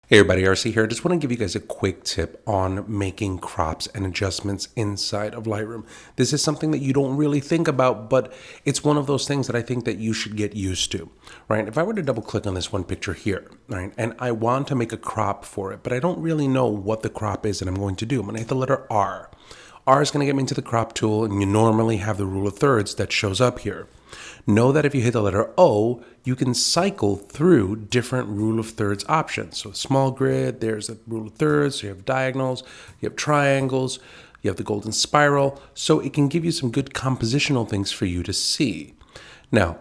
Hey everybody, RC here. I just want to give you guys a quick tip on making crops and adjustments inside of Lightroom. This is something that you don't really think about, but it's one of those things that I think that you should get used to, right? If I were to double click on this one picture here, right, and I want to make a crop for it, but I don't really know what the crop is that I'm going to do. I'm going to hit the letter R. R is going to get me into the crop tool, and you normally have the rule of thirds that shows up here. Know that if you hit the letter O, you can cycle through different rule of thirds options. So small grid, there's a rule of thirds, so you have diagonals, you have triangles, you have the golden spiral, so it can give you some good compositional things for you to see. Now,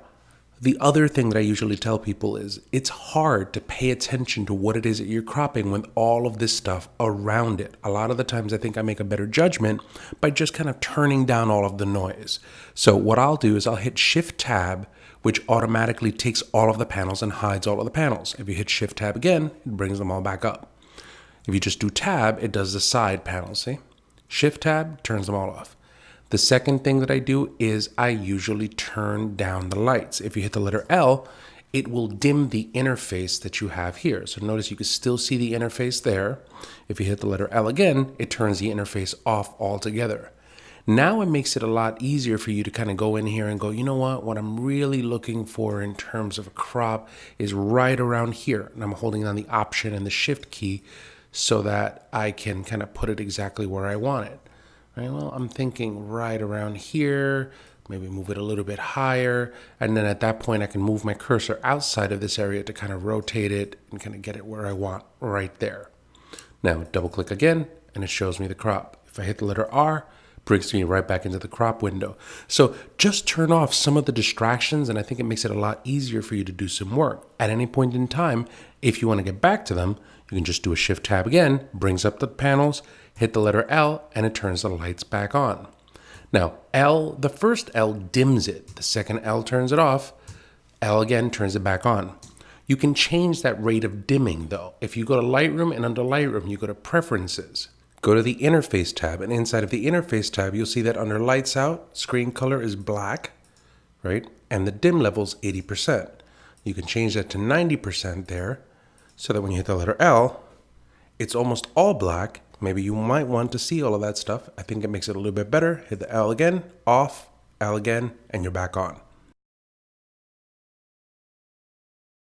the other thing that I usually tell people is it's hard to pay attention to what it is that you're cropping with all of this stuff around it. A lot of the times I think I make a better judgment by just kind of turning down all of the noise. So what I'll do is I'll hit Shift Tab, which automatically takes all of the panels and hides all of the panels. If you hit Shift Tab again, it brings them all back up. If you just do Tab, it does the side panels, see? Shift Tab turns them all off. The second thing that I do is I usually turn down the lights. If you hit the letter L, it will dim the interface that you have here. So notice you can still see the interface there. If you hit the letter L again, it turns the interface off altogether. Now it makes it a lot easier for you to kind of go in here and go, you know what I'm really looking for in terms of a crop is right around here. And I'm holding down the Option and the Shift key so that I can kind of put it exactly where I want it. Right, well, I'm thinking right around here, maybe move it a little bit higher, and then at that point I can move my cursor outside of this area to kind of rotate it and kind of get it where I want right there. Now double click again and it shows me the crop. If I hit the letter R, it brings me right back into the crop window. So just turn off some of the distractions and I think it makes it a lot easier for you to do some work. At any point in time, if you want to get back to them, you can just do a Shift Tab again, brings up the panels, hit the letter L, and it turns the lights back on. Now, L, the first L dims it. The second L turns it off. L again turns it back on. You can change that rate of dimming though. If you go to Lightroom and under Lightroom, you go to Preferences. Go to the Interface tab, and inside of the Interface tab, you'll see that under Lights Out, screen color is black, right? And the dim level is 80%. You can change that to 90% there, so that when you hit the letter L, it's almost all black. Maybe you might want to see all of that stuff. I think it makes it a little bit better. Hit the L again, off, L again, and you're back on.